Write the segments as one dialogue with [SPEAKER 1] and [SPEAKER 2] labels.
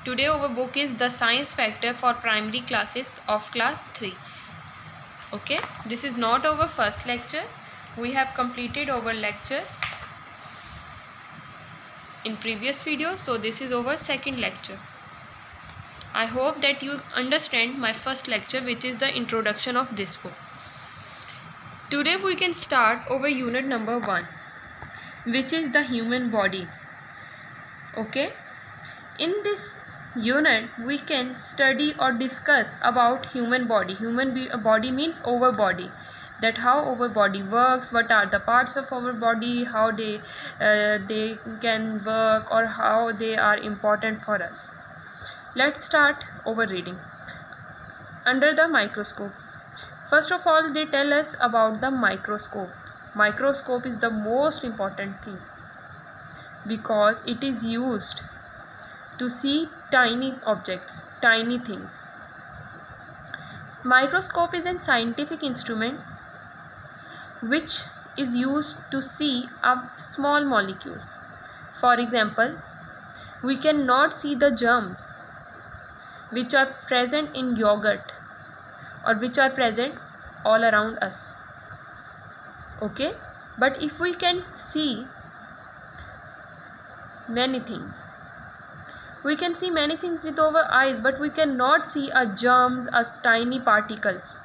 [SPEAKER 1] Today our book is The Science Factor for Primary Classes of Class 3. Okay, this is not our first lecture. We have completed our lecture in previous video, so this is our second lecture. I hope that you understand my first lecture, which is the introduction of this book. Today we can start our unit number 1, which is the human body. Okay, in this unit we can study or discuss about human body. Body means our body, that how our body works, what are the parts of our body, how they can work, or how they are important for us. Let's start our reading. Under the microscope. First of all, they tell us about the microscope. Microscope is the most important thing because it is used to see tiny objects, tiny things. Microscope is a scientific instrument which is used to see small molecules. For example, we cannot see the germs which are present in yogurt or which are present all around us. Okay, but if we can see many things, we can see many things with our eyes, but we cannot see germs as tiny particles.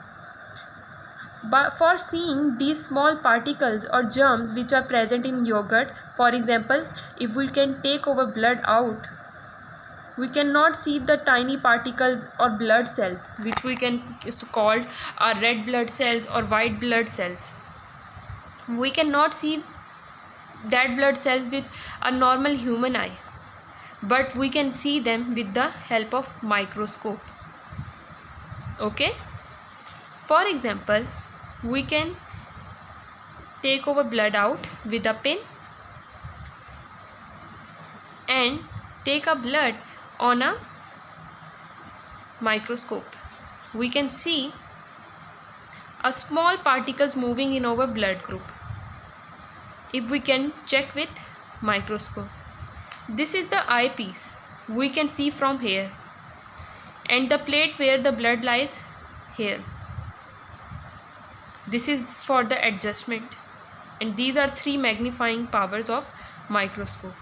[SPEAKER 1] But for seeing these small particles or germs which are present in yogurt, for example, if we can take our blood out, we cannot see the tiny particles or blood cells, which we can call red blood cells or white blood cells. We cannot see that blood cells with a normal human eye, but we can see them with the help of microscope. Okay, for example, we can take our blood out with a pin and take a blood on a microscope. We can see a small particles moving in our blood group if we can check with microscope. This is the eyepiece. We can see from here, and the plate where the blood lies here. This is for the adjustment, and these are 3 magnifying powers of microscope.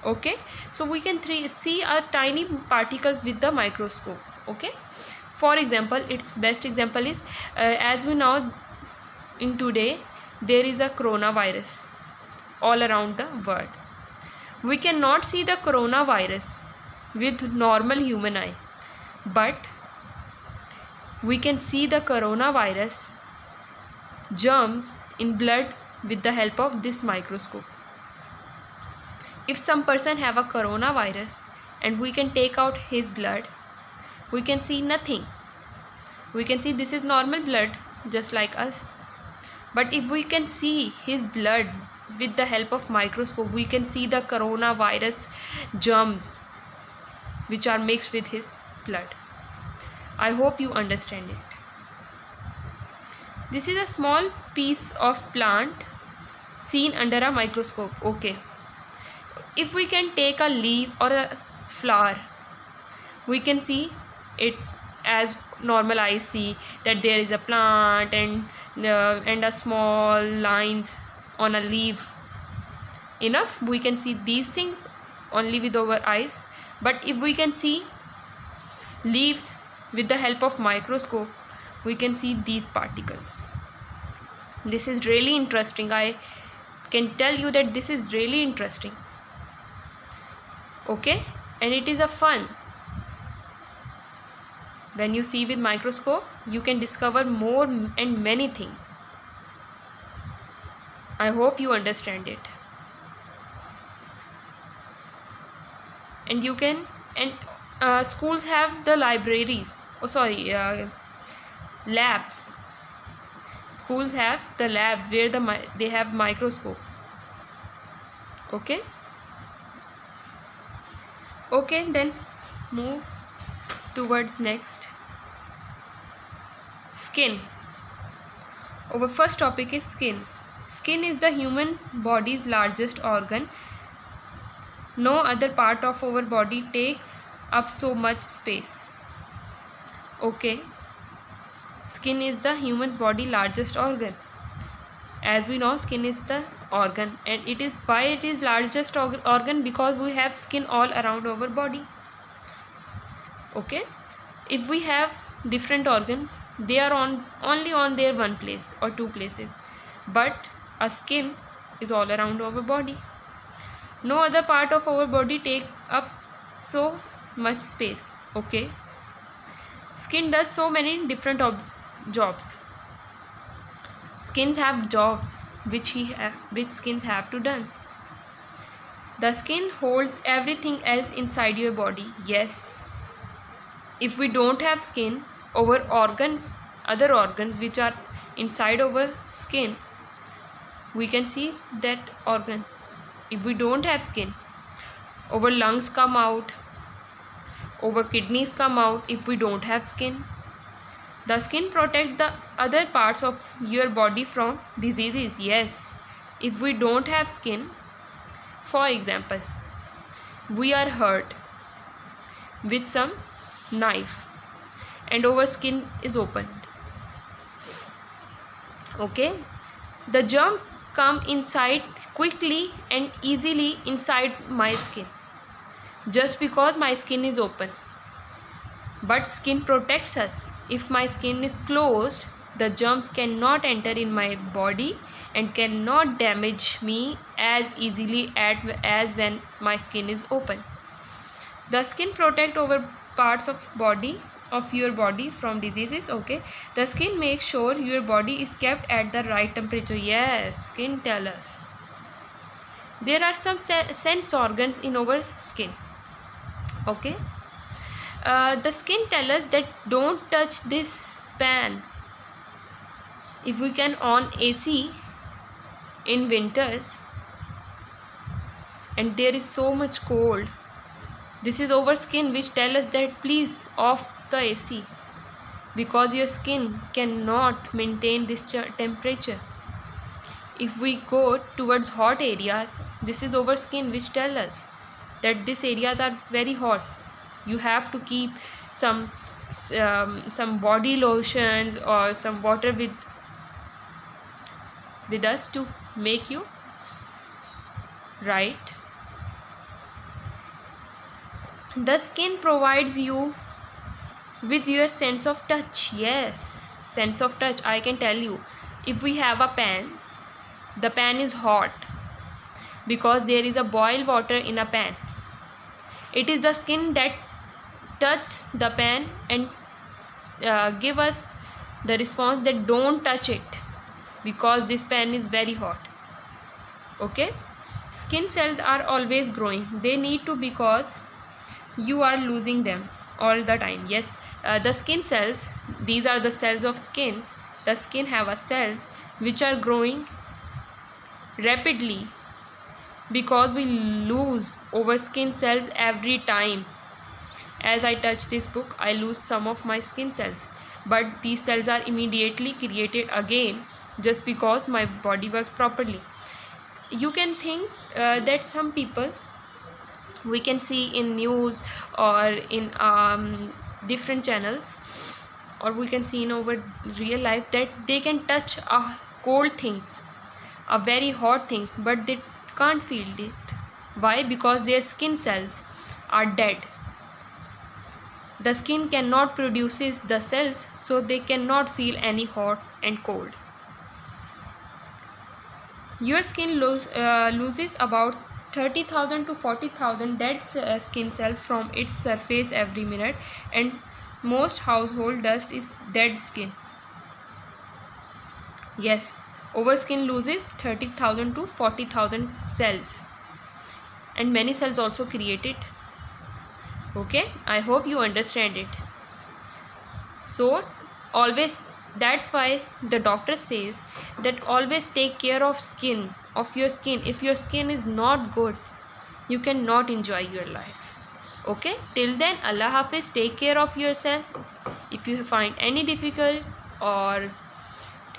[SPEAKER 1] Okay, so we can see tiny particles with the microscope. Okay, for example, its best example is as we know, in today there is a coronavirus all around the world. We cannot see the coronavirus with normal human eye, but we can see the coronavirus germs in blood with the help of this microscope. If some person have a coronavirus and we can take out his blood, we can see nothing. We can see this is normal blood just like us. But if we can see his blood with the help of microscope, we can see the coronavirus germs which are mixed with his blood. I hope you understand it. This is a small piece of plant seen under a microscope. Okay, if we can take a leaf or a flower, we can see it's as normal eyes see that there is a plant and a small lines on a leaf. Enough, we can see these things only with our eyes. But if we can see leaves with the help of microscope, we can see these particles. This is really interesting. I can tell you that this is really interesting. Okay, and it is a fun. When you see with microscope, you can discover more and many things. I hope you understand it. And you can, and schools have the libraries. Labs. Schools have the labs where they have microscopes. Okay. Okay, then move towards next. Skin. Our first topic is skin. Skin is the human body's largest organ. No other part of our body takes up so much space. Okay, skin is the human's body largest organ. As we know, skin is the organ, and it is why it is largest organ, because we have skin all around our body. Okay, if we have different organs, they are only on their one place or two places, but our skin is all around our body. No other part of our body take up so much space. Okay, skin does so many different jobs. Skins have jobs which skins have to done. The skin holds everything else inside your body. Yes, if we don't have skin, our organs, other organs which are inside our skin, we can see that organs. If we don't have skin, our lungs come out, our kidneys come out. If we don't have skin, the skin protects the other parts of your body from diseases. Yes, if we don't have skin, for example, we are hurt with some knife and our skin is opened. Okay, the germs come inside quickly and easily inside my skin just because my skin is open. But skin protects us. If my skin is closed, the germs cannot enter in my body and cannot damage me as easily as when my skin is open. The skin protects our parts of your body from diseases. Okay, the skin makes sure your body is kept at the right temperature. Yes, skin tell us. There are some sense organs in our skin. Okay, the skin tell us that don't touch this pan. If we can on AC in winters and there is so much cold, this is our skin which tell us that please off the AC, because your skin cannot maintain this temperature. If we go towards hot areas, this is our skin which tell us that these areas are very hot. You have to keep some body lotions or some water with us to make you right. The skin provides you with your sense of touch. Yes, sense of touch. I can tell you, if we have a pan, the pan is hot because there is a boiled water in a pan. It is the skin that touch the pan and give us the response that don't touch it because this pan is very hot. Okay, skin cells are always growing. They need to, because you are losing them all the time. Yes, the skin cells, these are the cells of skins. The skin have a cells which are growing rapidly because we lose our skin cells every time. As I touch this book, I lose some of my skin cells, but these cells are immediately created again just because my body works properly. You can think that some people we can see in news or in different channels, or we can see in our real life, that they can touch cold things, very hot things, but they can't feel it. Why? Because their skin cells are dead. The skin cannot produce the cells, so they cannot feel any hot and cold. Your skin loses about 30,000 to 40,000 dead skin cells from its surface every minute, and most household dust is dead skin. Yes, our skin loses 30,000 to 40,000 cells, and many cells also created. Okay, I hope you understand it. So always, that's why the doctor says that always take care of your skin. If your skin is not good, you cannot enjoy your life. Okay, till then, Allah Hafiz, take care of yourself. If you find any difficult or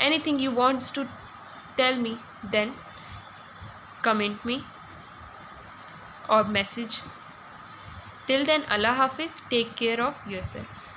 [SPEAKER 1] anything you want to tell me, then comment me or message. Till then, Allah Hafiz, take care of yourself.